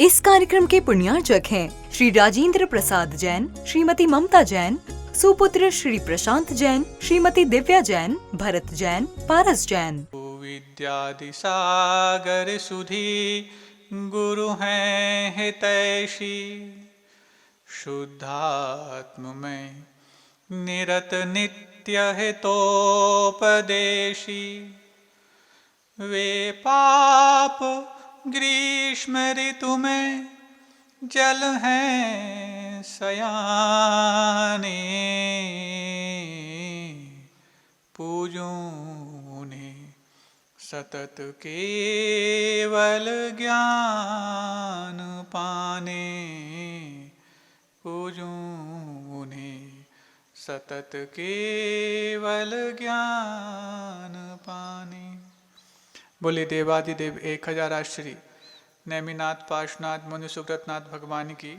इस कार्यक्रम के पुण्यार्चक हैं श्री राजेंद्र प्रसाद जैन, श्रीमती ममता जैन, सुपुत्र श्री प्रशांत जैन, श्रीमती दिव्या जैन, भरत जैन, पारस जैन। विद्यादि सागर सुधी गुरु हैं हितैषी, शुद्धात्म में निरत नित्य हितोपदेशी। वे पाप ग्रीष्म ऋतु में जल हैं सयाने, पूजूं उन्हें सतत केवल ज्ञान पाने, पूजूं उन्हें सतत केवल ज्ञान पाने। बोले देवादिदेव 1000 श्री नेमिनाथ पार्श्वनाथ मुनि सुब्रतनाथ भगवान की,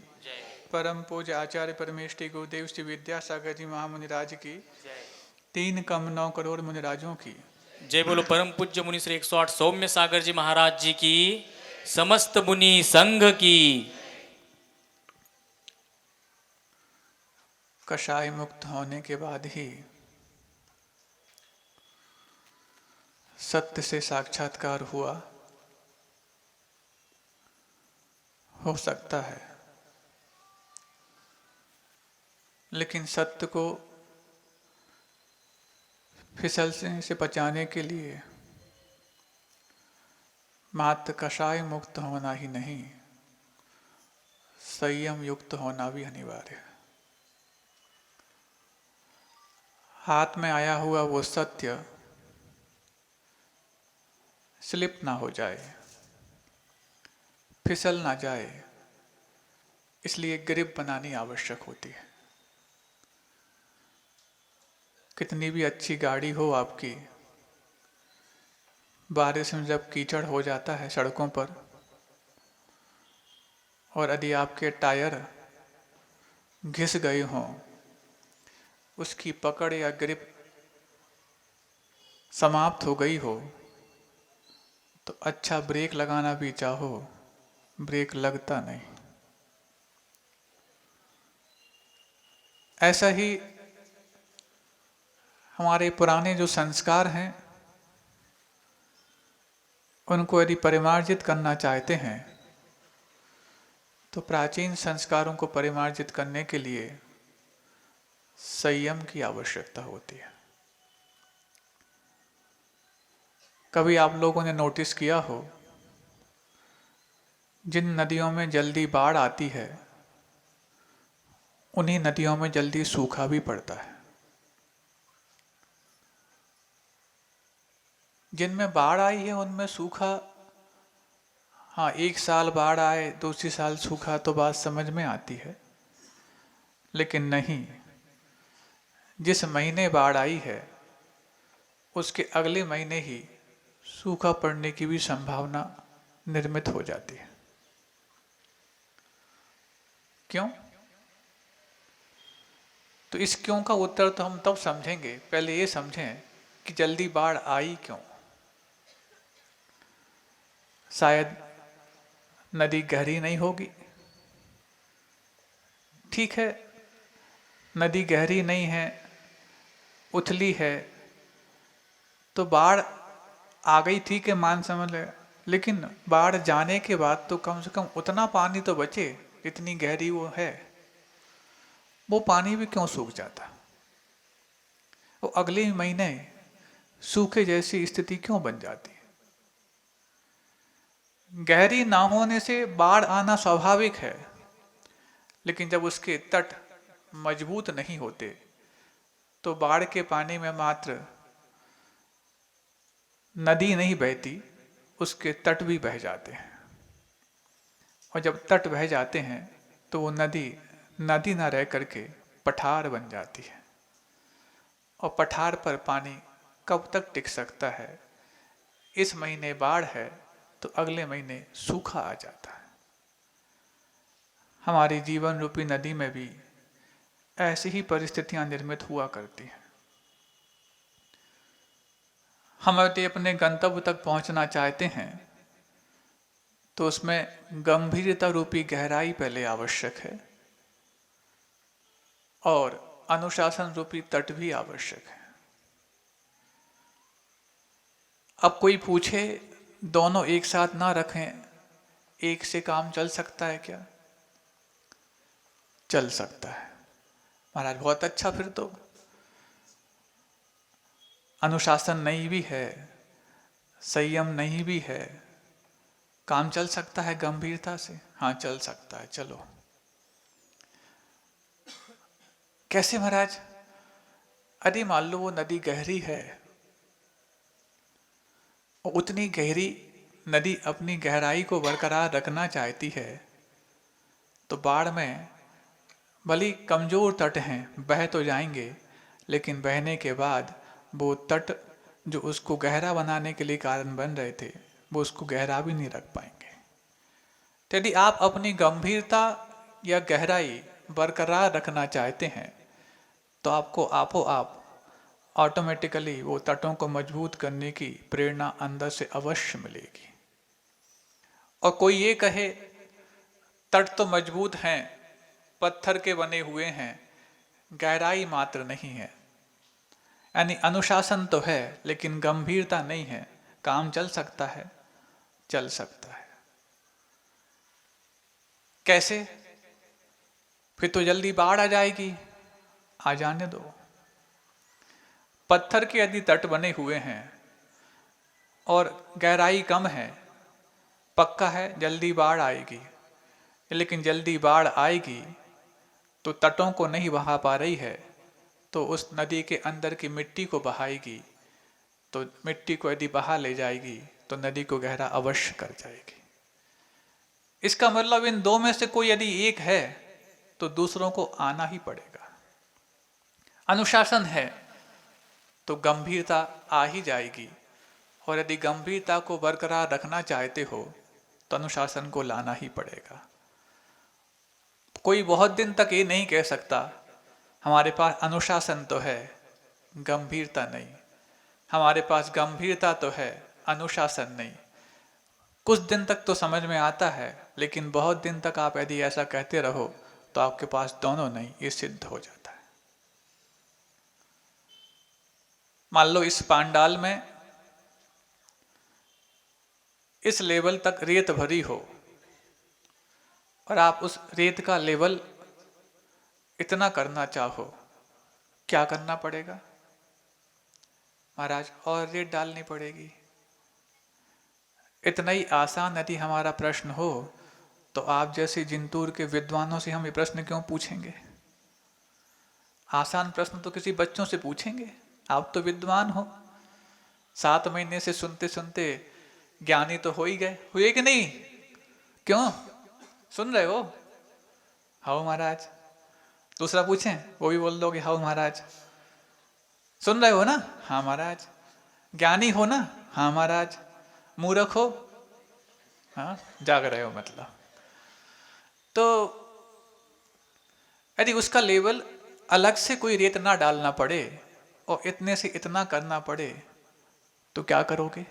परम पूज्य आचार्य परमेष्टि गुरुदेव श्री विद्यासागर जी महामुनि राज की, 3 कम 9 करोड़ मुनि राजों की जय। बोलो परम पूज्य मुनि श्री 108 सौम्य सागर जी महाराज जी की, समस्त मुनि संघ की। कषाय मुक्त होने के बाद ही सत्य से साक्षात्कार हुआ हो सकता है, लेकिन सत्य को फिसलने से बचाने के लिए मात्र कषाय मुक्त होना ही नहीं, संयम युक्त होना भी अनिवार्य है। हाथ में आया हुआ वो सत्य स्लिप ना हो जाए, फिसल ना जाए, इसलिए ग्रिप बनानी आवश्यक होती है। कितनी भी अच्छी गाड़ी हो आपकी, बारिश में जब कीचड़ हो जाता है सड़कों पर, और यदि आपके टायर घिस गए हों, उसकी पकड़ या ग्रिप समाप्त हो गई हो, तो अच्छा ब्रेक लगाना भी चाहो, ब्रेक लगता नहीं। ऐसा ही हमारे पुराने जो संस्कार हैं, उनको यदि परिमार्जित करना चाहते हैं, तो प्राचीन संस्कारों को परिमार्जित करने के लिए संयम की आवश्यकता होती है। कभी आप लोगों ने नोटिस किया हो, जिन नदियों में जल्दी बाढ़ आती है, उन्हीं नदियों में जल्दी सूखा भी पड़ता है। जिनमें बाढ़ आई है उनमें सूखा, हाँ, 1 साल बाढ़ आए, दूसरी साल सूखा, तो बात समझ में आती है। लेकिन नहीं, जिस महीने बाढ़ आई है उसके अगले महीने ही सूखा पड़ने की भी संभावना निर्मित हो जाती है। क्यों? तो इस क्यों का उत्तर तो हम तब समझेंगे, पहले ये समझें कि जल्दी बाढ़ आई क्यों। शायद नदी गहरी नहीं होगी। ठीक है, नदी गहरी नहीं है, उथली है, तो बाढ़ आ गई, ठीक है, मान समझ ले। लेकिन बाढ़ जाने के बाद तो कम से कम उतना पानी तो बचे जितनी गहरी वो है। वो पानी भी क्यों सूख जाता, वो अगले ही महीने सूखे जैसी स्थिति क्यों बन जाती है? गहरी ना होने से बाढ़ आना स्वाभाविक है, लेकिन जब उसके तट मजबूत नहीं होते तो बाढ़ के पानी में मात्र नदी नहीं बहती, उसके तट भी बह जाते हैं। और जब तट बह जाते हैं तो वो नदी नदी ना रह करके पठार बन जाती है। और पठार पर पानी कब तक टिक सकता है? इस महीने बाढ़ है तो अगले महीने सूखा आ जाता है। हमारी जीवन रूपी नदी में भी ऐसी ही परिस्थितियां निर्मित हुआ करती हैं। हम यदि अपने गंतव्य तक पहुंचना चाहते हैं तो उसमें गंभीरता रूपी गहराई पहले आवश्यक है और अनुशासन रूपी तट भी आवश्यक है। अब कोई पूछे दोनों एक साथ ना रखें, एक से काम चल सकता है क्या? चल सकता है महाराज, बहुत अच्छा। फिर तो अनुशासन नहीं भी है, संयम नहीं भी है, काम चल सकता है गंभीरता से? हाँ चल सकता है। चलो कैसे महाराज? अरे मान लो वो नदी गहरी है, उतनी गहरी नदी अपनी गहराई को बरकरार रखना चाहती है, तो बाढ़ में भली कमजोर तट हैं, बह तो जाएंगे, लेकिन बहने के बाद वो तट जो उसको गहरा बनाने के लिए कारण बन रहे थे, वो उसको गहरा भी नहीं रख पाएंगे। तो यदि आप अपनी गंभीरता या गहराई बरकरार रखना चाहते हैं, तो आपको आपो आप ऑटोमेटिकली वो तटों को मजबूत करने की प्रेरणा अंदर से अवश्य मिलेगी। और कोई ये कहे तट तो मजबूत हैं, पत्थर के बने हुए हैं, गहराई मात्र नहीं है, यानी अनुशासन तो है लेकिन गंभीरता नहीं है, काम चल सकता है? चल सकता है। कैसे? फिर तो जल्दी बाढ़ आ जाएगी। आ जाने दो। पत्थर के यदि तट बने हुए हैं और गहराई कम है, पक्का है जल्दी बाढ़ आएगी, लेकिन जल्दी बाढ़ आएगी तो तटों को नहीं बहा पा रही है, तो उस नदी के अंदर की मिट्टी को बहाएगी, तो मिट्टी को यदि बहा ले जाएगी तो नदी को गहरा अवश्य कर जाएगी। इसका मतलब इन दो में से कोई यदि एक है तो दूसरों को आना ही पड़ेगा। अनुशासन है तो गंभीरता आ ही जाएगी, और यदि गंभीरता को बरकरार रखना चाहते हो तो अनुशासन को लाना ही पड़ेगा। कोई बहुत दिन तक ये नहीं कह सकता हमारे पास अनुशासन तो है, गंभीरता नहीं, हमारे पास गंभीरता तो है, अनुशासन नहीं। कुछ दिन तक तो समझ में आता है, लेकिन बहुत दिन तक आप यदि ऐसा कहते रहो तो आपके पास दोनों नहीं, ये सिद्ध हो जाता है। मान लो इस पांडाल में इस लेवल तक रेत भरी हो और आप उस रेत का लेवल इतना करना चाहो, क्या करना पड़ेगा महाराज? और रेत डालनी पड़ेगी। इतना ही आसान यदि हमारा प्रश्न हो तो आप जैसे जिंतूर के विद्वानों से हम ये प्रश्न क्यों पूछेंगे? आसान प्रश्न तो किसी बच्चों से पूछेंगे। आप तो विद्वान हो, 7 महीने से सुनते सुनते ज्ञानी तो हो ही गए, हुए कि नहीं? क्यों सुन रहे हो? हाउ महाराज। दूसरा पूछें, वो भी बोल दोगे हाउ महाराज। सुन रहे हो ना? हाँ महाराज। ज्ञानी हो ना? हाँ महाराज। मूर्ख हो? हाँ जाग रहे हो मतलब। तो यदि उसका लेवल अलग से कोई रेत ना डालना पड़े और इतने से इतना करना पड़े तो क्या करोगे?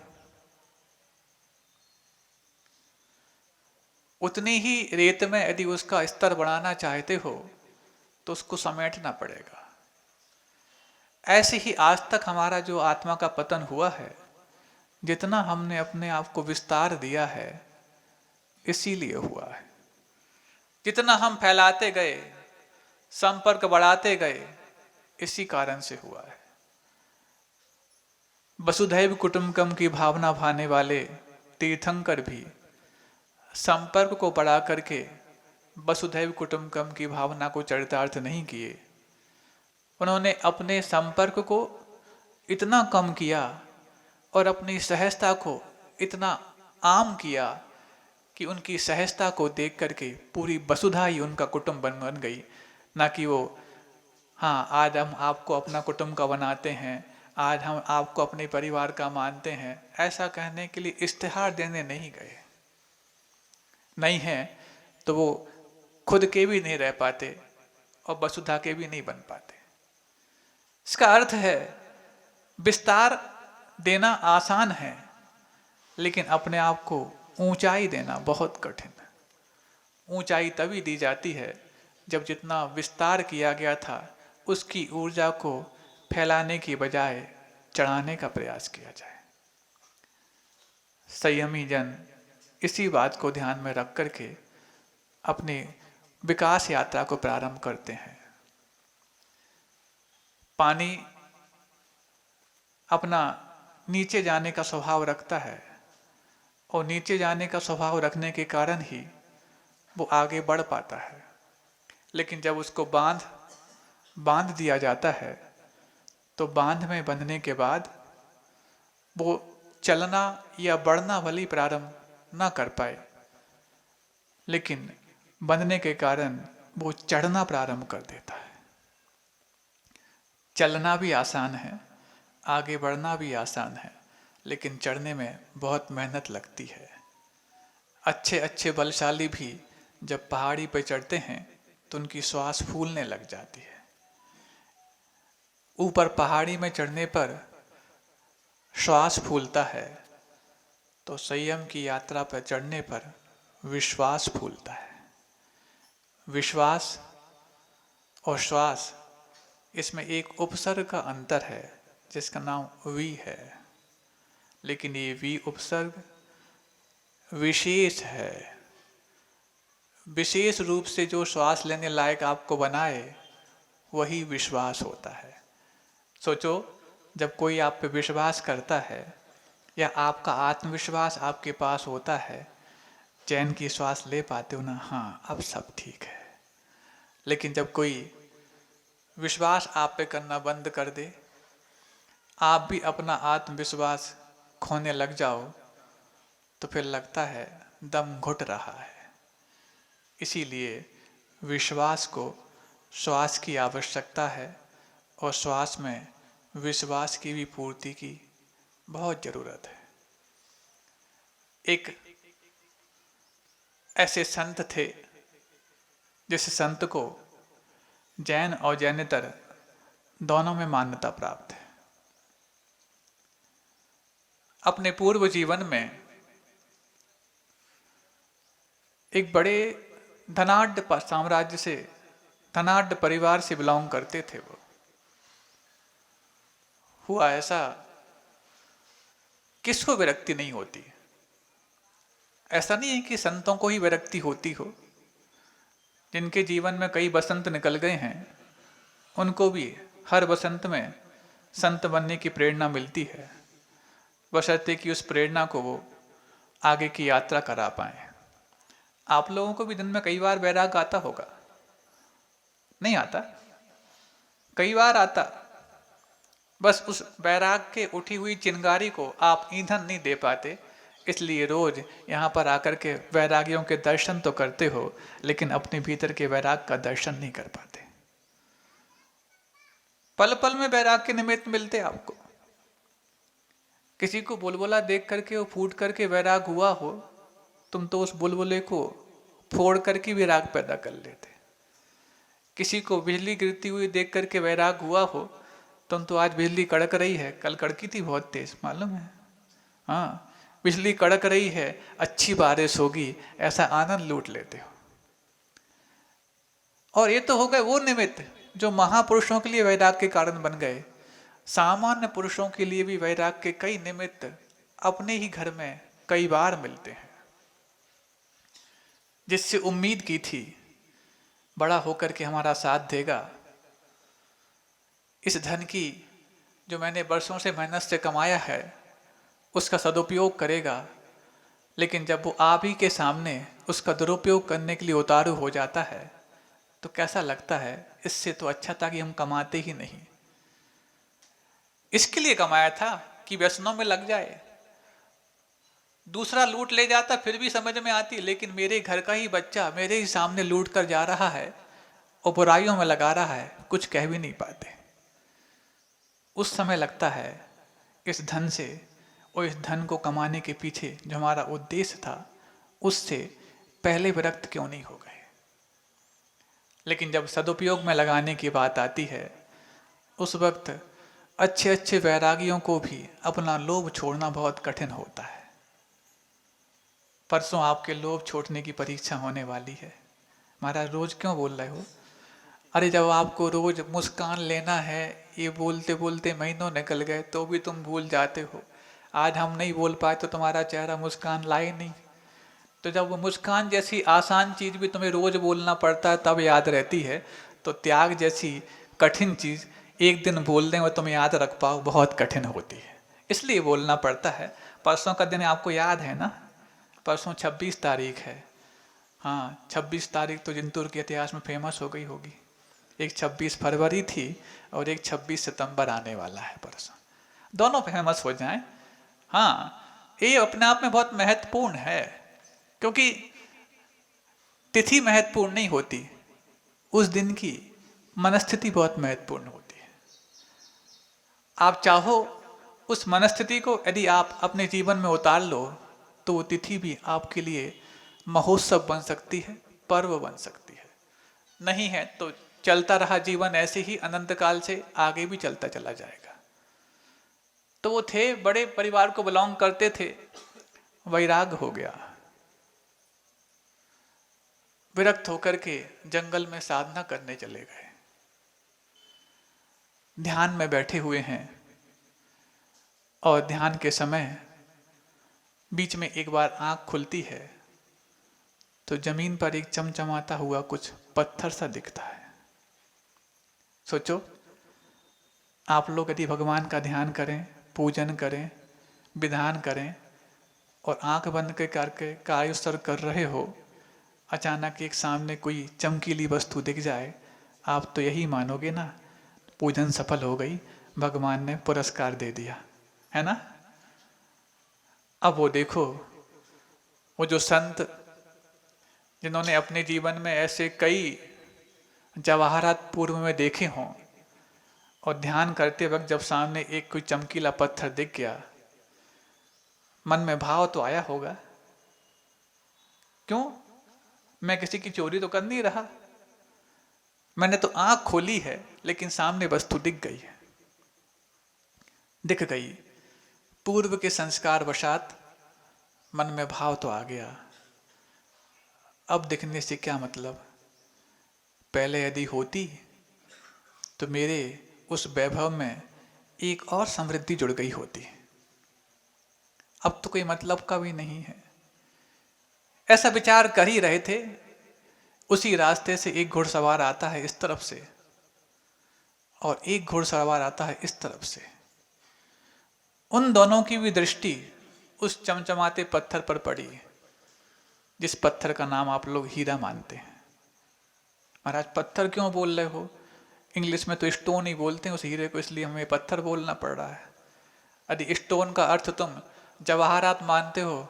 उतनी ही रेत में यदि उसका स्तर बढ़ाना चाहते हो तो उसको समेटना पड़ेगा। ऐसे ही आज तक हमारा जो आत्मा का पतन हुआ है, जितना हमने अपने आप को विस्तार दिया है इसीलिए हुआ है। जितना हम फैलाते गए, संपर्क बढ़ाते गए, इसी कारण से हुआ है। वसुधैव कुटुंबकम की भावना भाने वाले तीर्थंकर भी संपर्क को बढ़ा करके वसुधैव कुटुंबकम की भावना को चरितार्थ नहीं किए। उन्होंने अपने संपर्क को इतना कम किया और अपनी सहजता को इतना आम किया कि उनकी सहजता को देख करके पूरी वसुधा ही उनका कुटुंब बन गई। ना कि वो हाँ आज हम आपको अपना कुटुंब का बनाते हैं, आज हम आपको अपने परिवार का मानते हैं, ऐसा कहने के लिए इश्तिहार देने नहीं गए। नहीं है तो वो खुद के भी नहीं रह पाते और वसुधा के भी नहीं बन पाते। इसका अर्थ है विस्तार देना आसान है, लेकिन अपने आप को ऊंचाई देना बहुत कठिन है। ऊंचाई तभी दी जाती है जब जितना विस्तार किया गया था उसकी ऊर्जा को फैलाने की बजाय चढ़ाने का प्रयास किया जाए। संयमी जन इसी बात को ध्यान में रख करके अपनी विकास यात्रा को प्रारंभ करते हैं। पानी अपना नीचे जाने का स्वभाव रखता है और नीचे जाने का स्वभाव रखने के कारण ही वो आगे बढ़ पाता है। लेकिन जब उसको बांध दिया जाता है तो बांध में बंधने के बाद वो चलना या बढ़ना भले ही प्रारंभ ना कर पाए, लेकिन बंधने के कारण वो चढ़ना प्रारंभ कर देता है। चलना भी आसान है, आगे बढ़ना भी आसान है, लेकिन चढ़ने में बहुत मेहनत लगती है। अच्छे अच्छे बलशाली भी जब पहाड़ी पर चढ़ते हैं तो उनकी श्वास फूलने लग जाती है। ऊपर पहाड़ी में चढ़ने पर श्वास फूलता है तो संयम की यात्रा पर चढ़ने पर विश्वास फूलता है। विश्वास और श्वास, इसमें एक उपसर्ग का अंतर है जिसका नाम वी है, लेकिन ये वी उपसर्ग विशेष है। विशेष रूप से जो श्वास लेने लायक आपको बनाए वही विश्वास होता है। सोचो, जब कोई आप पे विश्वास करता है या आपका आत्मविश्वास आपके पास होता है, चैन की श्वास ले पाते हो ना, हाँ अब सब ठीक है। लेकिन जब कोई विश्वास आप पे करना बंद कर दे, आप भी अपना आत्मविश्वास खोने लग जाओ, तो फिर लगता है दम घुट रहा है। इसीलिए विश्वास को श्वास की आवश्यकता है और श्वास में विश्वास की भी पूर्ति की बहुत जरूरत है। एक ऐसे संत थे जिस संत को जैन और जैनेतर दोनों में मान्यता प्राप्त है। अपने पूर्व जीवन में एक बड़े धनाढ्य साम्राज्य से, धनाढ्य परिवार से बिलोंग करते थे वो। हुआ ऐसा, किसको विरक्ति नहीं होती? ऐसा नहीं है कि संतों को ही विरक्ति होती हो। जिनके जीवन में कई बसंत निकल गए हैं, उनको भी हर बसंत में संत बनने की प्रेरणा मिलती है, बशर्ते कि उस प्रेरणा को वो आगे की यात्रा करा पाए। आप लोगों को भी दिन में कई बार वैराग आता होगा, नहीं आता? कई बार आता। बस उस वैराग के उठी हुई चिंगारी को आप ईंधन नहीं दे पाते, इसलिए रोज यहाँ पर आकर के वैरागियों के दर्शन तो करते हो, लेकिन अपने भीतर के वैराग का दर्शन नहीं कर पाते। पल पल में वैराग के निमित्त मिलते आपको। किसी को बुलबुला देख करके वो फूट करके वैराग हुआ हो, तुम तो उस बुलबुले को फोड़ करके वैराग पैदा कर लेते। किसी को बिजली गिरती हुई देख करके वैराग हुआ हो, तुम तो आज बिजली कड़क रही है, कल कड़की थी बहुत तेज, मालूम है? हाँ, बिजली कड़क रही है, अच्छी बारिश होगी, ऐसा आनंद लूट लेते हो। और ये तो हो गए वो निमित्त जो महापुरुषों के लिए वैराग के कारण बन गए। सामान्य पुरुषों के लिए भी वैराग के कई निमित्त अपने ही घर में कई बार मिलते हैं। जिससे उम्मीद की थी बड़ा होकर के हमारा साथ देगा, इस धन की जो मैंने वर्षों से मेहनत से कमाया है उसका सदुपयोग करेगा, लेकिन जब वो आप ही के सामने उसका दुरुपयोग करने के लिए उतारू हो जाता है तो कैसा लगता है? इससे तो अच्छा था कि हम कमाते ही नहीं। इसके लिए कमाया था कि व्यसनों में लग जाए, दूसरा लूट ले जाता फिर भी समझ में आती, लेकिन मेरे घर का ही बच्चा मेरे ही सामने लूट कर जा रहा है और बुराइयों में लगा रहा है, कुछ कह भी नहीं पाते। उस समय लगता है इस धन से और इस धन को कमाने के पीछे जो हमारा उद्देश्य था उससे पहले विरक्त क्यों नहीं हो गए। लेकिन जब सदुपयोग में लगाने की बात आती है, उस वक्त अच्छे अच्छे वैरागियों को भी अपना लोभ छोड़ना बहुत कठिन होता है। परसों आपके लोभ छोड़ने की परीक्षा होने वाली है। महाराज रोज क्यों बोल रहे हो? अरे जब आपको रोज मुस्कान लेना है, ये बोलते बोलते महीनों निकल गए तो भी तुम भूल जाते हो। आज हम नहीं बोल पाए तो तुम्हारा चेहरा मुस्कान लाए नहीं। तो जब वो मुस्कान जैसी आसान चीज भी तुम्हें रोज बोलना पड़ता है तब याद रहती है, तो त्याग जैसी कठिन चीज एक दिन बोल दें और तुम याद रख पाओ बहुत कठिन होती है, इसलिए बोलना पड़ता है। परसों का दिन आपको याद है ना? परसों 26 तारीख है। हाँ, 26 तारीख तो जिंतूर के इतिहास में फेमस हो गई होगी। एक 26 फरवरी थी और एक 26 सितंबर आने वाला है परसों। दोनों फेमस हो जाएं। हाँ, ये अपने आप में बहुत महत्वपूर्ण है, क्योंकि तिथि महत्वपूर्ण नहीं होती, उस दिन की मनस्थिति बहुत महत्वपूर्ण होती है। आप चाहो उस मनस्थिति को यदि आप अपने जीवन में उतार लो तो वो तिथि भी आपके लिए महोत्सव बन सकती है, पर्व बन सकती है। नहीं है तो चलता रहा जीवन ऐसे ही अनंत काल से आगे भी चलता चला जाएगा। तो वो थे, बड़े परिवार को बिलोंग करते थे, वैराग्य हो गया, विरक्त होकर के जंगल में साधना करने चले गए। ध्यान में बैठे हुए हैं और ध्यान के समय बीच में एक बार आंख खुलती है तो जमीन पर एक चमचमाता हुआ कुछ पत्थर सा दिखता है। सोचो, आप लोग यदि भगवान का ध्यान करें, पूजन करें, विधान करें और आंख बंद करके कायोत्सर्ग कर रहे हो, अचानक एक सामने कोई चमकीली वस्तु दिख जाए, आप तो यही मानोगे ना, पूजन सफल हो गई, भगवान ने पुरस्कार दे दिया, है ना? अब वो देखो, वो जो संत जिन्होंने अपने जीवन में ऐसे कई जवाहरात पूर्व में देखे हों और ध्यान करते वक्त जब सामने एक कोई चमकीला पत्थर दिख गया, मन में भाव तो आया होगा, क्यों? मैं किसी की चोरी तो कर नहीं रहा, मैंने तो आंख खोली है, लेकिन सामने वस्तु दिख गई है, दिख गई। पूर्व के संस्कार वशात मन में भाव तो आ गया, अब दिखने से क्या मतलब? पहले यदि होती तो मेरे उस वैभव में एक और समृद्धि जुड़ गई होती, अब तो कोई मतलब का भी नहीं है। ऐसा विचार कर ही रहे थे, उसी रास्ते से एक घुड़सवार आता है इस तरफ से और एक घुड़सवार आता है इस तरफ से। उन दोनों की भी दृष्टि उस चमचमाते पत्थर पर पड़ी, जिस पत्थर का नाम आप लोग हीरा मानते हैं। महाराज पत्थर क्यों बोल रहे हो? इंग्लिश में तो स्टोन ही बोलते हैं उस हीरे को, इसलिए हमें पत्थर बोलना पड़ रहा है। यदि स्टोन का अर्थ तुम जवाहरात मानते हो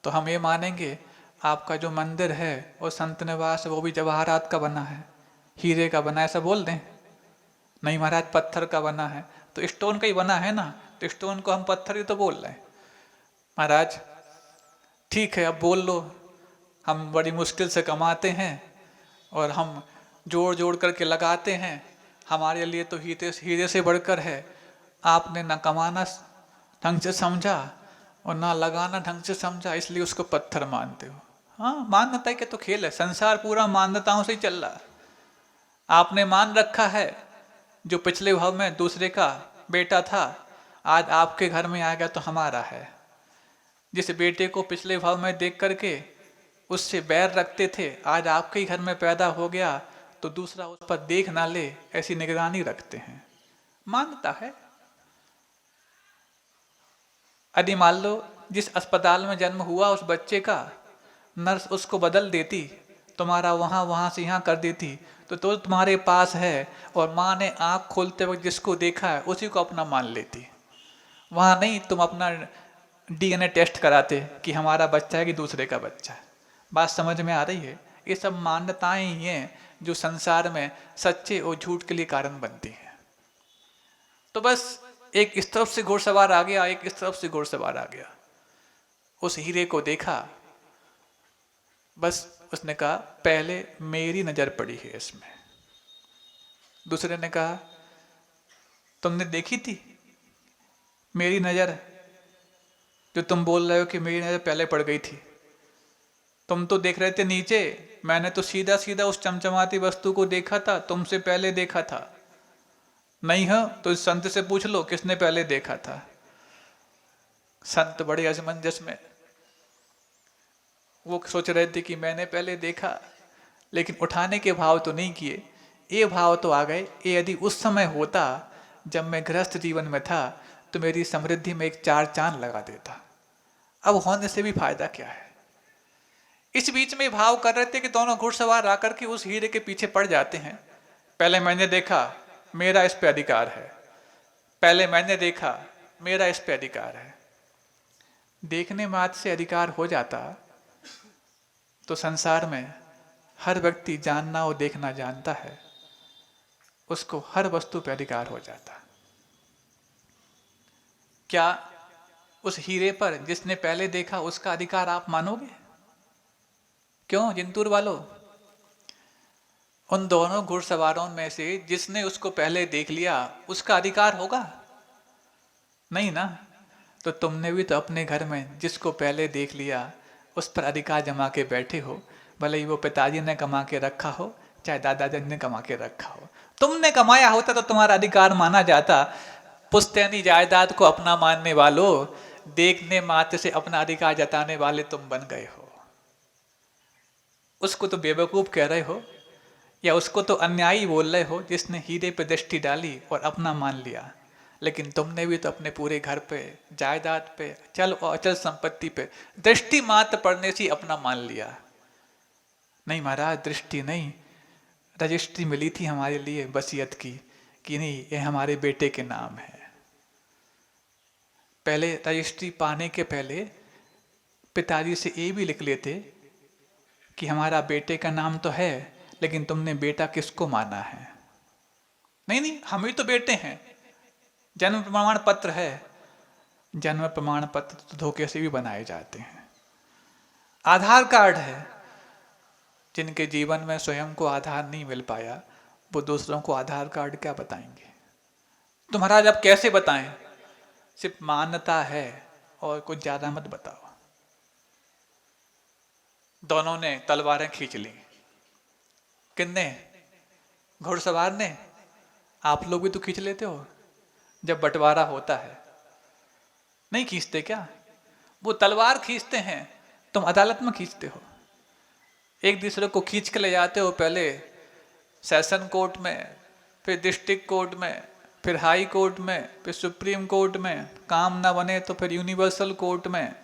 तो हम ये मानेंगे आपका जो मंदिर है और संत निवास वो भी जवाहरात का बना है, हीरे का बना है, ऐसा बोल दें? नहीं महाराज, पत्थर का बना है, तो स्टोन का ही बना है ना, तो स्टोन को हम पत्थर ही तो बोल रहे हैं। महाराज ठीक है, अब बोल लो, हम बड़ी मुश्किल से कमाते हैं और हम जोड़ जोड़ करके लगाते हैं, हमारे लिए तो हीरे से बढ़कर है। आपने ना कमाना ढंग से समझा और ना लगाना ढंग से समझा, इसलिए उसको पत्थर मानते हो। हाँ, मान्यता के तो खेल है, संसार पूरा मान्यताओं से ही चल रहा है। आपने मान रखा है जो पिछले भाव में दूसरे का बेटा था, आज आपके घर में आ गया तो हमारा है। जिस बेटे को पिछले भाव में देख करके उससे बैर रखते थे, आज आपके ही घर में पैदा हो गया तो दूसरा उस पर देख ना ले, ऐसी निगरानी रखते हैं। मान्यता है। यदि मान लो जिस अस्पताल में जन्म हुआ उस बच्चे का, नर्स उसको बदल देती, तुम्हारा वहां से यहाँ कर देती, तो तुम्हारे पास है, और माँ ने आंख खोलते वक्त जिसको देखा है उसी को अपना मान लेती। वहां नहीं तुम अपना डीएनए टेस्ट कराते कि हमारा बच्चा है कि दूसरे का बच्चा है। बात समझ में आ रही है? ये सब मान्यताएं ही हैं जो संसार में सच्चे और झूठ के लिए कारण बनती हैं। तो बस एक इस तरफ से घुड़सवार आ गया, एक इस तरफ से घुड़सवार आ गया, उस हीरे को देखा, बस उसने कहा पहले मेरी नजर पड़ी है इसमें। दूसरे ने कहा तुमने देखी थी मेरी नजर, जो तुम बोल रहे हो कि मेरी नजर पहले पड़ गई थी, तुम तो देख रहे थे नीचे, मैंने तो सीधा सीधा उस चमचमाती वस्तु को देखा था, तुमसे पहले देखा था। नहीं है तो इस संत से पूछ लो किसने पहले देखा था। संत बड़े असमंजस में, वो सोच रहे थे कि मैंने पहले देखा, लेकिन उठाने के भाव तो नहीं किए। ये भाव तो आ गए, ये यदि उस समय होता जब मैं गृहस्थ जीवन में था तो मेरी समृद्धि में एक 4 चांद लगा देता। अब होने से भी फायदा क्या है। इस बीच में भाव कर रहे थे कि दोनों घुड़सवार आकर के उस हीरे के पीछे पड़ जाते हैं। पहले मैंने देखा, मेरा इस पे अधिकार है। पहले मैंने देखा, मेरा इस पे अधिकार है। देखने मात्र से अधिकार हो जाता तो संसार में हर व्यक्ति जानना और देखना जानता है, उसको हर वस्तु पे अधिकार हो जाता। क्या उस हीरे पर जिसने पहले देखा उसका अधिकार आप मानोगे? क्यों जिंतूर वालों? उन दोनों घुड़सवारों में से जिसने उसको पहले देख लिया उसका अधिकार होगा? नहीं ना। तो तुमने भी तो अपने घर में जिसको पहले देख लिया उस पर अधिकार जमा के बैठे हो, भले ही वो पिताजी ने कमा के रखा हो चाहे दादाजी ने कमा के रखा हो। तुमने कमाया होता तो तुम्हारा अधिकार माना जाता। पुश्तैनी जायदाद को अपना मानने वालों, देखने मात्र से अपना अधिकार जताने वाले तुम बन गए हो। उसको तो बेवकूफ कह रहे हो या उसको तो अन्यायी बोल रहे हो जिसने हीरे पे दृष्टि डाली और अपना मान लिया। लेकिन तुमने भी तो अपने पूरे घर पे, जायदाद पे, चल और अचल संपत्ति पे दृष्टि मात्र पड़ने से अपना मान लिया। नहीं महाराज, दृष्टि नहीं, रजिस्ट्री मिली थी हमारे लिए वसीयत की कि नहीं ये हमारे बेटे के नाम है। पहले रजिस्ट्री पाने के पहले पिताजी से ये भी लिख लेते कि हमारा बेटे का नाम तो है, लेकिन तुमने बेटा किसको माना है? नहीं नहीं, हम ही तो बेटे हैं। जन्म प्रमाण पत्र है, जन्म प्रमाण पत्र तो धोखे से भी बनाए जाते हैं। आधार कार्ड है, जिनके जीवन में स्वयं को आधार नहीं मिल पाया वो दूसरों को आधार कार्ड क्या बताएंगे? तो महाराज अब कैसे बताएं? सिर्फ मान्यता है और कुछ ज्यादा मत बताओ। दोनों ने तलवारें खींच ली। किसने? घुड़सवार ने। आप लोग भी तो खींच लेते हो जब बंटवारा होता है, नहीं खींचते क्या? वो तलवार खींचते हैं, तुम अदालत में खींचते हो। एक दूसरे को खींच के ले जाते हो, पहले सेशन कोर्ट में, फिर डिस्ट्रिक्ट कोर्ट में, फिर हाई कोर्ट में, फिर सुप्रीम कोर्ट में। काम ना बने तो फिर यूनिवर्सल कोर्ट में।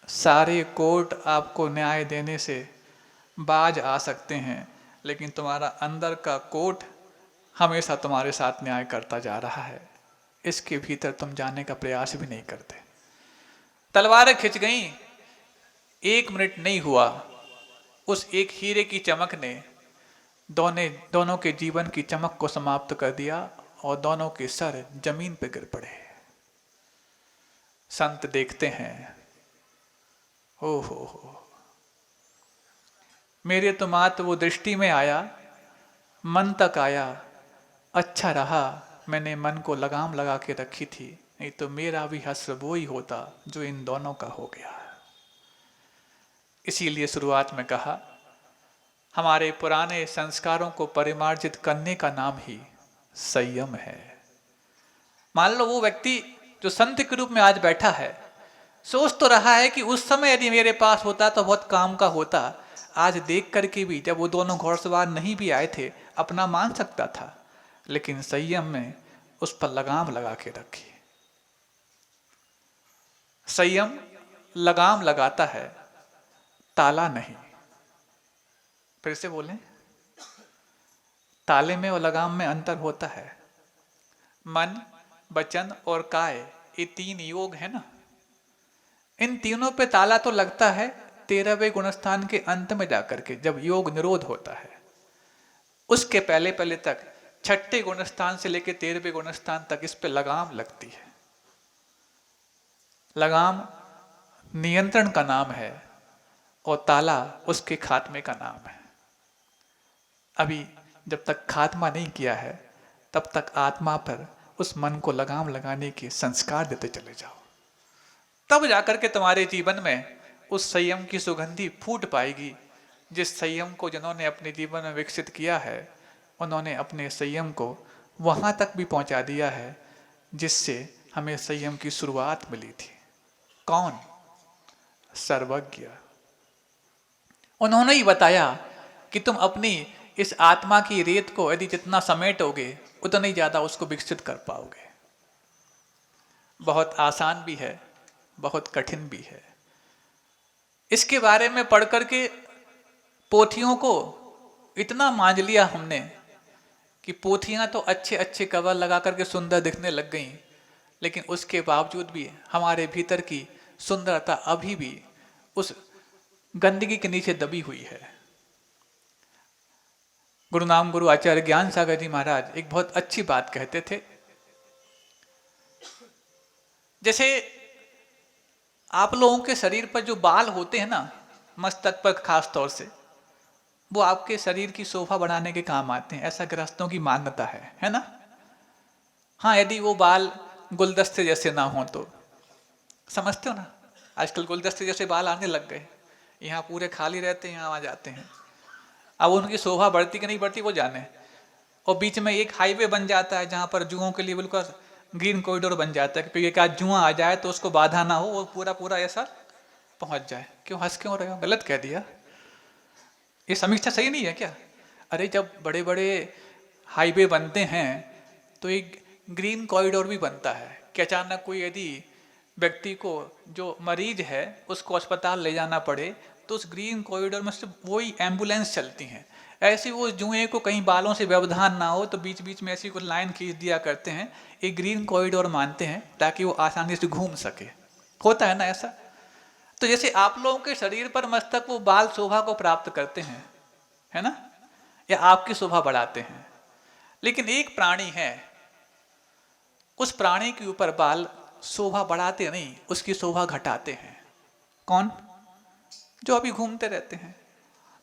सारे कोर्ट आपको न्याय देने से बाज आ सकते हैं, लेकिन तुम्हारा अंदर का कोर्ट हमेशा तुम्हारे साथ न्याय करता जा रहा है। इसके भीतर तुम जाने का प्रयास भी नहीं करते। तलवारें खिंच गईं, 1 मिनट नहीं हुआ, उस एक हीरे की चमक ने दोनों के जीवन की चमक को समाप्त कर दिया और दोनों के सर जमीन पर गिर पड़े। संत देखते हैं, हो मेरे तो मात्र वो दृष्टि में आया, मन तक आया, अच्छा रहा मैंने मन को लगाम लगा के रखी थी, नहीं तो मेरा भी हश्र वो ही होता जो इन दोनों का हो गया। इसीलिए शुरुआत में कहा, हमारे पुराने संस्कारों को परिमार्जित करने का नाम ही संयम है। मान लो वो व्यक्ति जो संत के रूप में आज बैठा है, सोच तो रहा है कि उस समय यदि मेरे पास होता तो बहुत काम का होता। आज देख करके भी जब वो दोनों घुड़सवार नहीं भी आए थे, अपना मान सकता था, लेकिन संयम में उस पर लगाम लगा के रखी। संयम लगाम लगाता है, ताला नहीं। फिर से बोलें, ताले में और लगाम में अंतर होता है। मन, वचन और काय, ये 3 योग है ना, इन तीनों पे ताला तो लगता है 13वें गुणस्थान के अंत में जाकर के, जब योग निरोध होता है। उसके पहले पहले तक 6ठे गुणस्थान से लेकर 13वें गुणस्थान तक इस पे लगाम लगती है। लगाम नियंत्रण का नाम है और ताला उसके खात्मे का नाम है। अभी जब तक खात्मा नहीं किया है तब तक आत्मा पर उस मन को लगाम लगाने के संस्कार देते चले जाओ, तब जाकर के तुम्हारे जीवन में उस संयम की सुगंधी फूट पाएगी। जिस संयम को जिन्होंने अपने जीवन में विकसित किया है, उन्होंने अपने संयम को वहां तक भी पहुंचा दिया है जिससे हमें संयम की शुरुआत मिली थी। कौन? सर्वज्ञ। उन्होंने ही बताया कि तुम अपनी इस आत्मा की रेत को यदि जितना समेटोगे उतना ही ज्यादा उसको विकसित कर पाओगे। बहुत आसान भी है, बहुत कठिन भी है। इसके बारे में पढ़ करके पोथियों को इतना मान लिया हमने कि पोथियां तो अच्छे अच्छे कवर लगा करके सुंदर दिखने लग गईं, लेकिन उसके बावजूद भी हमारे भीतर की सुंदरता अभी भी उस गंदगी के नीचे दबी हुई है। गुरुनाम गुरु आचार्य ज्ञान सागर जी महाराज एक बहुत अच्छी बात कहते थे। जैसे आप लोगों के शरीर पर जो बाल होते हैं ना, मस्तक पर खास तौर से, वो आपके शरीर की शोभा बढ़ाने के काम आते हैं, ऐसा गृहस्थों की मान्यता है ना। हाँ, यदि वो बाल गुलदस्ते जैसे ना हो तो, समझते हो ना, आजकल गुलदस्ते जैसे बाल आने लग गए, यहाँ पूरे खाली रहते हैं, यहाँ आ जाते हैं। अब उनकी शोभा बढ़ती कि नहीं बढ़ती वो जाने। और बीच में एक हाईवे बन जाता है जहाँ पर जुओं के लिए बिल्कुल ग्रीन कॉरिडोर बन जाता है, क्योंकि एक आध जुआ आ जाए तो उसको बाधा ना हो, वो पूरा पूरा ऐसा पहुंच जाए। क्यों हंस क्यों रहे हो? गलत कह दिया? ये समीक्षा सही नहीं है क्या? अरे जब बड़े बड़े हाईवे बनते हैं तो एक ग्रीन कॉरिडोर भी बनता है कि अचानक कोई यदि व्यक्ति को जो मरीज है उसको अस्पताल ले जाना पड़े तो उस ग्रीन कॉरिडोर में सिर्फ वही एम्बुलेंस चलती हैं। ऐसे वो जुए को कहीं बालों से व्यवधान ना हो तो बीच बीच में ऐसी कुछ लाइन खींच दिया करते हैं, एक ग्रीन कॉरिडोर मानते हैं ताकि वो आसानी से घूम सके। होता है ना ऐसा? तो जैसे आप लोगों के शरीर पर मस्तक वो बाल शोभा को प्राप्त करते हैं, है ना, या आपकी शोभा बढ़ाते हैं। लेकिन एक प्राणी है, उस प्राणी के ऊपर बाल शोभा बढ़ाते नहीं, उसकी शोभा घटाते हैं। कौन? जो अभी घूमते रहते हैं।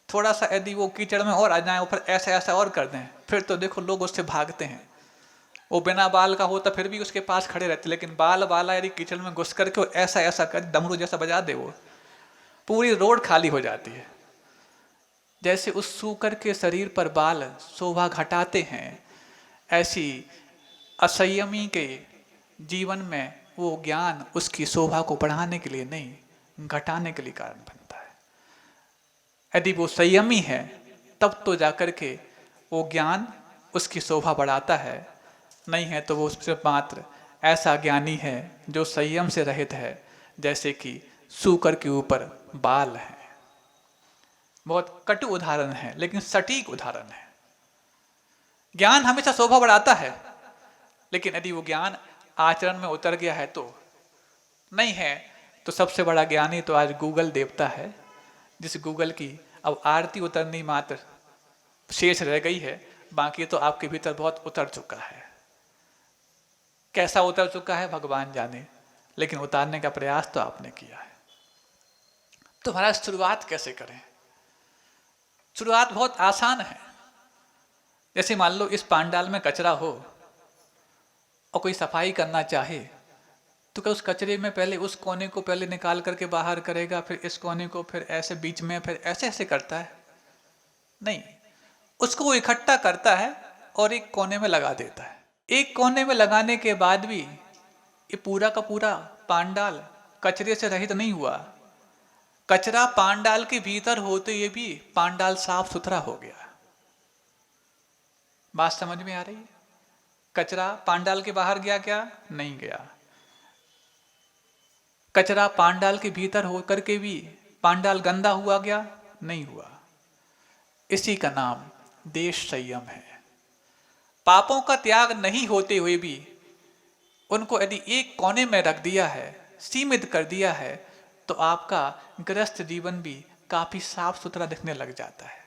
थोड़ा सा यदि वो कीचड़ में और आ जाए और फिर ऐसा ऐसा और कर दें, फिर तो देखो लोग उससे भागते हैं। वो बिना बाल का होता फिर भी उसके पास खड़े रहते, लेकिन बाल वाला यदि कीचड़ में घुस करके वो ऐसा ऐसा कर डमरू जैसा बजा दे, वो पूरी रोड खाली हो जाती है। जैसे उस सूकर के शरीर पर बाल शोभा घटाते हैं, ऐसी असंयमी के जीवन में वो ज्ञान उसकी शोभा को बढ़ाने के लिए नहीं, घटाने के लिए कारण बनता है। यदि वो संयमी है तब तो जाकर के वो ज्ञान उसकी शोभा बढ़ाता है, नहीं है तो वो सिर्फ मात्र ऐसा ज्ञानी है जो संयम से रहित है, जैसे कि सूकर के ऊपर बाल है। बहुत कटु उदाहरण है लेकिन सटीक उदाहरण है। ज्ञान हमेशा शोभा बढ़ाता है, लेकिन यदि वो ज्ञान आचरण में उतर गया है तो नहीं है। तो सबसे बड़ा ज्ञानी तो आज गूगल देवता है, जिस गूगल की अब आरती उतरनी मात्र शेष रह गई है, बाकी तो आपके भीतर बहुत उतर चुका है। कैसा उतर चुका है भगवान जाने, लेकिन उतारने का प्रयास तो आपने किया है। तो महाराज शुरुआत कैसे करें? शुरुआत बहुत आसान है। जैसे मान लो इस पांडाल में कचरा हो और कोई सफाई करना चाहे तो क्या उस कचरे में पहले उस कोने को पहले निकाल करके बाहर करेगा, फिर इस कोने को, फिर ऐसे बीच में, फिर ऐसे ऐसे करता है? नहीं, उसको वो इकट्ठा करता है और एक कोने में लगा देता है। एक कोने में लगाने के बाद भी ये पूरा का पूरा पांडाल कचरे से रहित नहीं हुआ। कचरा पांडाल के भीतर होते ये भी पांडाल साफ सुथरा हो गया। बात समझ में आ रही है? कचरा पांडाल के बाहर गया क्या? नहीं गया। कचरा पांडाल के भीतर होकर के भी पांडाल गंदा हुआ क्या? नहीं हुआ। इसी का नाम देश संयम है। पापों का त्याग नहीं होते हुए भी उनको यदि एक कोने में रख दिया है, सीमित कर दिया है, तो आपका गृहस्थ जीवन भी काफी साफ सुथरा दिखने लग जाता है।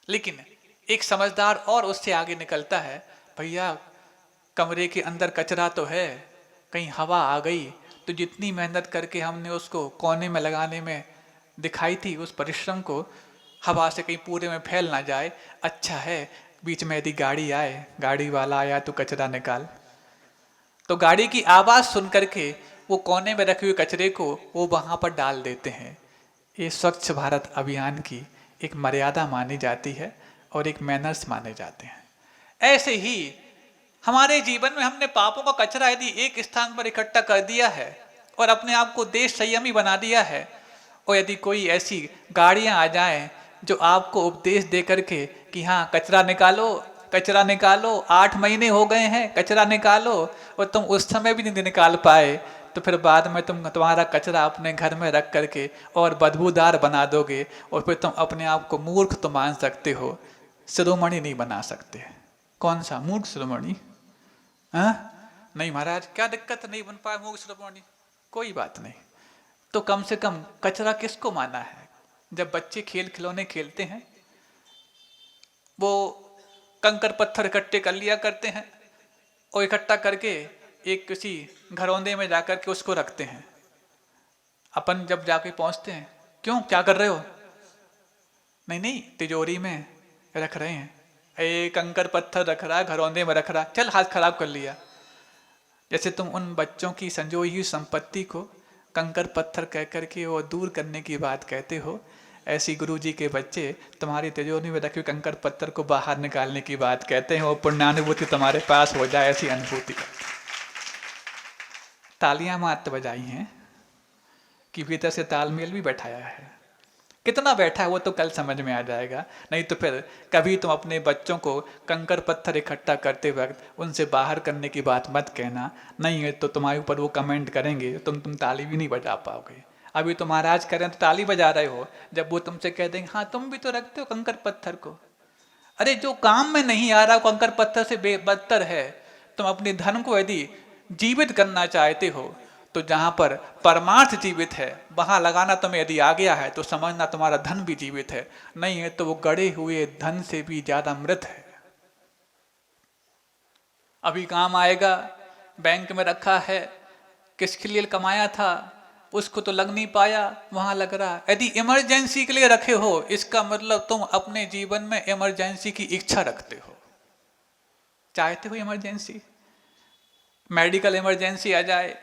लेकिन एक समझदार और उससे आगे निकलता है, भैया कमरे के अंदर कचरा तो है, कहीं हवा आ गई तो जितनी मेहनत करके हमने उसको कोने में लगाने में दिखाई थी, उस परिश्रम को हवा से कहीं पूरे में फैल ना जाए। अच्छा है बीच में यदि गाड़ी आए, गाड़ी वाला आया तो कचरा निकाल, तो गाड़ी की आवाज सुन करके वो कोने में रखे हुए कचरे को वो वहाँ पर डाल देते हैं। ये स्वच्छ भारत अभियान की एक मर्यादा मानी जाती है और एक मैनर्स माने जाते हैं। ऐसे ही हमारे जीवन में हमने पापों का कचरा यदि एक स्थान पर इकट्ठा कर दिया है और अपने आप को देश संयमी बना दिया है, और यदि कोई ऐसी गाड़ियां आ जाएं जो आपको उपदेश दे करके कि हाँ कचरा निकालो, 8 महीने हो गए हैं कचरा निकालो, और तुम उस समय भी नहीं निकाल पाए, तो फिर बाद में तुम्हारा कचरा अपने घर में रख करके और बदबूदार बना दोगे, और फिर तुम अपने आप को मूर्ख तो मान सकते हो, शिरोमणि नहीं बना सकते। कौन सा मूर्ख शिरोमणि? हाँ नहीं महाराज, क्या दिक्कत, नहीं बन पाए मूर्ख शिरोमणि, कोई बात नहीं। तो कम से कम कचरा किसको माना है? जब बच्चे खेल खिलौने खेलते हैं, वो कंकर पत्थर इकट्ठे कर लिया करते हैं और इकट्ठा करके एक किसी घरौंदे में जाकर के उसको रखते हैं। अपन जब जाके पहुंचते हैं, क्यों, क्या कर रहे हो? नहीं तिजोरी में रख रहे हैं। कंकर पत्थर रख रहा है, घरौंदे में रख रहा है, चल हाथ खराब कर लिया। जैसे तुम उन बच्चों की संजोई हुई संपत्ति को कंकर पत्थर कह करके वो दूर करने की बात कहते हो, ऐसी गुरुजी के बच्चे तुम्हारी तिजोरी में रखे कंकर पत्थर को बाहर निकालने की बात कहते हैं। वो पुण्यानुभूति तुम्हारे पास हो जाए, ऐसी अनुभूति का। तालियां मात्र बजाई हैं कि भीतर से तालमेल भी बैठाया है। कितना बैठा है वो तो कल समझ में आ जाएगा। नहीं तो फिर कभी तुम अपने बच्चों को कंकर पत्थर इकट्ठा करते वक्त उनसे बाहर करने की बात मत कहना, नहीं है तो तुम्हारे ऊपर वो कमेंट करेंगे, तुम ताली भी नहीं बजा पाओगे। अभी तो महाराज कह रहे हैं तो ताली बजा रहे हो, जब वो तुमसे कह देंगे हाँ तुम भी तो रखते हो कंकर पत्थर को। अरे जो काम में नहीं आ रहा कंकर पत्थर से बदतर है। तुम अपने धन को यदि जीवित करना चाहते हो तो जहां पर परमार्थ जीवित है वहां लगाना तुम्हें यदि आ गया है तो समझना तुम्हारा धन भी जीवित है, नहीं है तो वो गड़े हुए धन से भी ज्यादा मृत है। अभी काम आएगा, बैंक में रखा है, किसके लिए कमाया था उसको तो लग नहीं पाया, वहां लग रहा। यदि इमरजेंसी के लिए रखे हो, इसका मतलब तुम अपने जीवन में इमरजेंसी की इच्छा रखते हो, चाहते हो इमरजेंसी। मेडिकल इमरजेंसी आ जाए,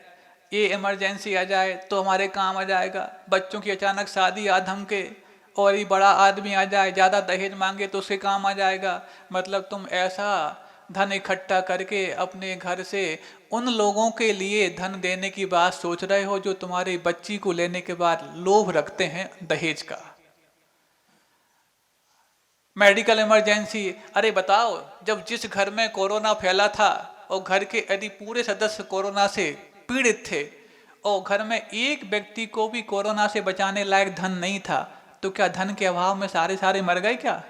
ये इमरजेंसी आ जाए तो हमारे काम आ जाएगा। बच्चों की अचानक शादी आ धमके, और ये बड़ा आदमी आ जाए ज़्यादा दहेज मांगे तो उसके काम आ जाएगा। मतलब तुम ऐसा धन इकट्ठा करके अपने घर से उन लोगों के लिए धन देने की बात सोच रहे हो जो तुम्हारी बच्ची को लेने के बाद लोभ रखते हैं दहेज का। मेडिकल इमरजेंसी, अरे बताओ जब जिस घर में कोरोना फैला था और घर के यदि पूरे सदस्य कोरोना से पीड़ित थे और घर में एक व्यक्ति को भी कोरोना से बचाने लायक धन नहीं था, तो क्या धन के अभाव में सारे मर गए? क्या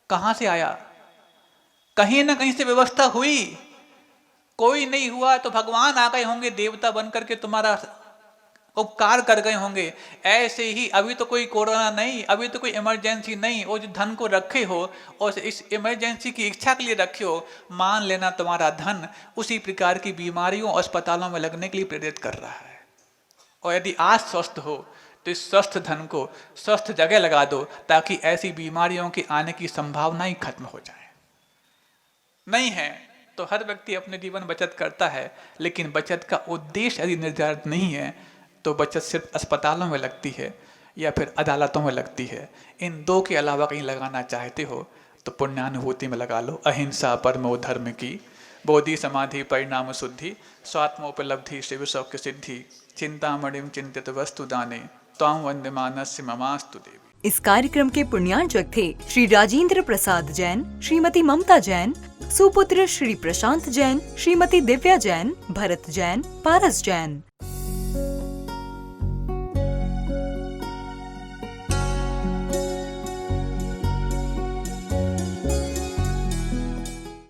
कहां से आया? कहीं ना कहीं से व्यवस्था हुई। कोई नहीं हुआ तो भगवान आ गए होंगे, देवता बनकर के तुम्हारा उपकार कर गए होंगे। ऐसे ही अभी तो कोई कोरोना नहीं, अभी तो कोई इमरजेंसी नहीं, और जो धन को रखे हो और इस इमरजेंसी की इच्छा के लिए रखे हो, मान लेना तुम्हारा धन उसी प्रकार की बीमारियों और अस्पतालों में लगने के लिए प्रेरित कर रहा है। और यदि आज स्वस्थ हो तो इस स्वस्थ धन को स्वस्थ जगह लगा दो ताकि ऐसी बीमारियों के आने की संभावना ही खत्म हो जाए। नहीं है तो हर व्यक्ति अपने जीवन बचत करता है, लेकिन बचत का उद्देश्य यदि निर्धारित नहीं है तो बचत सिर्फ अस्पतालों में लगती है या फिर अदालतों में लगती है। इन दो के अलावा कहीं लगाना चाहते हो तो पुण्यानुभूति में लगा लो। अहिंसा परमो धर्म की, बोधि समाधि परिणाम शुद्धि, स्वात्मोपलब्धि शिव सौख्य सिद्धि, चिंतामणिम चिंतित वस्तु दाने, त्वां वंदमानस्य ममास्तु देवी। इस कार्यक्रम के पुण्यार्चक थे श्री राजेंद्र प्रसाद जैन, श्रीमती ममता जैन, सुपुत्र श्री प्रशांत जैन, श्रीमती दिव्या जैन, भरत जैन, पारस जैन।